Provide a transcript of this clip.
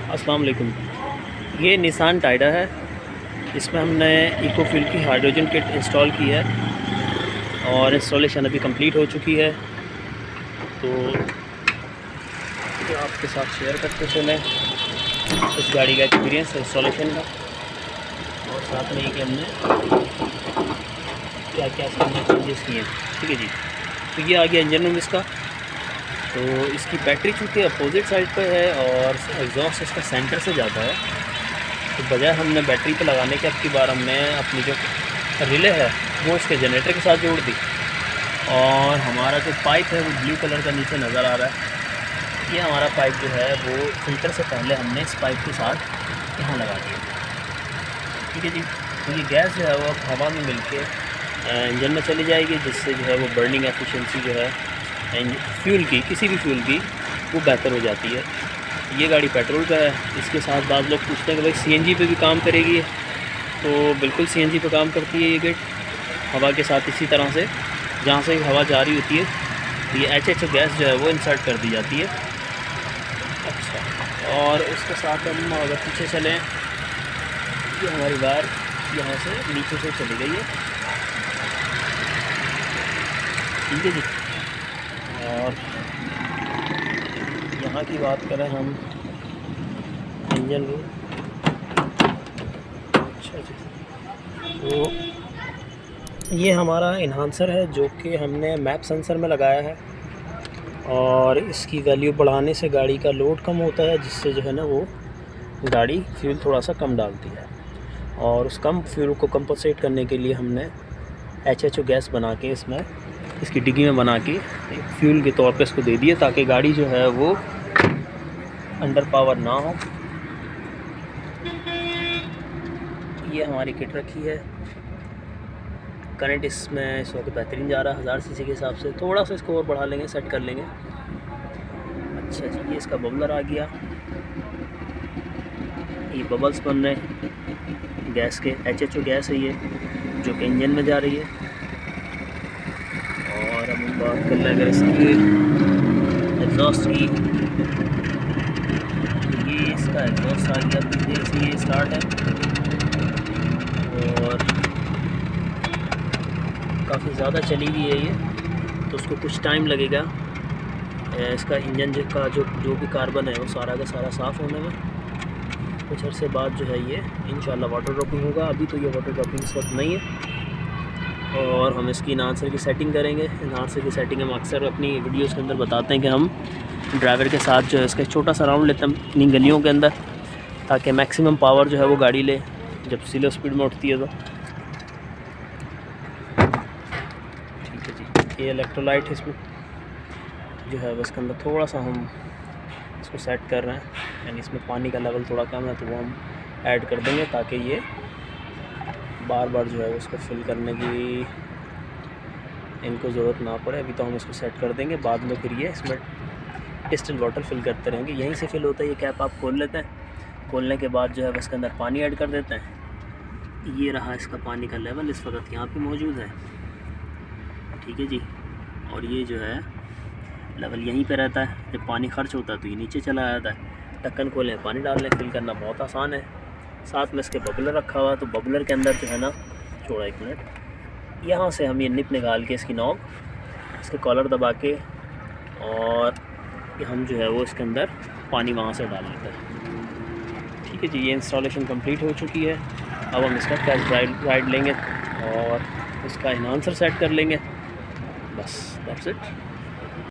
अस्सलाम वालेकुम। ये निसान टाइडा है। इसमें हमने इको फ्यूल की हाइड्रोजन किट इंस्टॉल की है और इंस्टॉलेशन अभी कंप्लीट हो चुकी है। तो ये आपके साथ शेयर करते चलें इस गाड़ी का एक्सपीरियंस इंस्टॉलेशन का, और साथ में ये कि हमने क्या क्या चेंजेस किए हैं। ठीक है जी। तो ये आ गया इंजन रूम इसका। तो इसकी बैटरी चूँकि अपोजिट साइड पे है और एग्जॉस्ट इसका सेंटर से जाता है, तो बजाय हमने बैटरी पे लगाने के अब की बार हमने अपनी जो रिले है वो इसके जनरेटर के साथ जोड़ दी। और हमारा जो पाइप है वो ब्लू कलर का नीचे नज़र आ रहा है। ये हमारा पाइप जो है वो फिल्टर से पहले हमने इस पाइप के साथ यहाँ लगा दिया। ठीक है जी। तो ये गैस जो है वो अब हवा में मिल के इंजन में चली जाएगी, जिससे जो है वो बर्निंग एफिशिएंसी जो है फ्यूल की, किसी भी फ्यूल की, वो बेहतर हो जाती है। ये गाड़ी पेट्रोल का है। इसके साथ बाद लोग पूछते हैं कि भाई सीएनजी पे भी काम करेगी, तो बिल्कुल सीएनजी पे काम करती है ये किट हवा के साथ। इसी तरह से जहाँ से हवा जा रही होती है तो ये HHO गैस जो है वो इंसर्ट कर दी जाती है। अच्छा, और इसके साथ हम अगर पीछे चलें, ये हमारी वायर यहाँ से नीचे से चली गई है। ठीक है जी। और यहाँ की बात करें हम इंजन रूम। अच्छा जी। तो ये हमारा इन्हांसर है जो कि हमने मैप सेंसर में लगाया है, और इसकी वैल्यू बढ़ाने से गाड़ी का लोड कम होता है, जिससे जो है ना वो गाड़ी फ्यूल थोड़ा सा कम डालती है। और उस कम फ्यूल को कंपनसेट करने के लिए हमने HHO गैस बना के इसमें इसकी डिग्गी में बना के एक फ्यूल के तौर पे इसको दे दिए, ताकि गाड़ी जो है वो अंडर पावर ना हो। ये हमारी किट रखी है। करंट इसमें इस वक्त बेहतरीन जा रहा है 1000 सीसी के हिसाब से। थोड़ा सा इसको और बढ़ा लेंगे, सेट कर लेंगे। अच्छा जी। ये इसका बबलर आ गया। ये बबल्स बन रहे हैं गैस के। HHO गैस है ये, जो कि इंजन में जा रही है। और अब हम बात कर लें अगर इसकी एग्जॉस्ट की, तो ये इसका एग्जॉस्ट आ गया। धीरे से ये स्टार्ट है और काफ़ी ज़्यादा चली हुई है ये, तो उसको कुछ टाइम लगेगा इसका इंजन का जो भी कार्बन है वो सारा का सारा साफ़ होने में। कुछ अर्से बाद जो है ये इंशाल्लाह वाटर ड्रॉपिंग होगा। अभी तो ये वाटर ड्रॉपिंग इस वक्त नहीं है। और हम इसकी इन्हांसर की सेटिंग करेंगे। इन्हांसर की सेटिंग हम अक्सर अपनी वीडियोस के अंदर बताते हैं कि हम ड्राइवर के साथ जो है इसका छोटा सा राउंड लेते हैं अपनी गलियों के अंदर, ताकि मैक्सिमम पावर जो है वो गाड़ी ले जब स्लो स्पीड में उठती है तो। ठीक है जी। ये इलेक्ट्रोलाइट इसमें जो है वो इसके अंदर थोड़ा सा हम इसको सेट कर रहे हैं, यानी इसमें पानी का लेवल थोड़ा कम है तो वो हम ऐड कर देंगे, ताकि ये बार बार जो है उसको फिल करने की इनको ज़रूरत ना पड़े। अभी तो हम इसको सेट कर देंगे, बाद में फिर ये इसमें डिस्टिल वाटर फिल करते रहेंगे। यहीं से फिल होता है। ये कैप आप खोल लेते हैं। खोलने के बाद जो है इसके अंदर पानी ऐड कर देते हैं। ये रहा इसका पानी का लेवल इस वक्त यहाँ पे मौजूद है। ठीक है जी। और ये जो है लेवल यहीं पे रहता है। जब पानी खर्च होता है तो ये नीचे चला जाता है। ढक्कन खोलें, पानी डाल लें। फिल करना बहुत आसान है। साथ में इसके बबलर रखा हुआ है, तो बबलर के अंदर जो है ना, छोड़ा एक मिनट, यहाँ से हम ये निप निकाल के इसकी नॉब, इसके कॉलर दबा के, और हम जो है वो इसके अंदर पानी वहाँ से डाल लेते हैं। ठीक है जी। ये इंस्टॉलेशन कंप्लीट हो चुकी है। अब हम इसका टेस्ट राइड लेंगे और इसका इन्हांसर सेट कर लेंगे। बस दैट्स इट।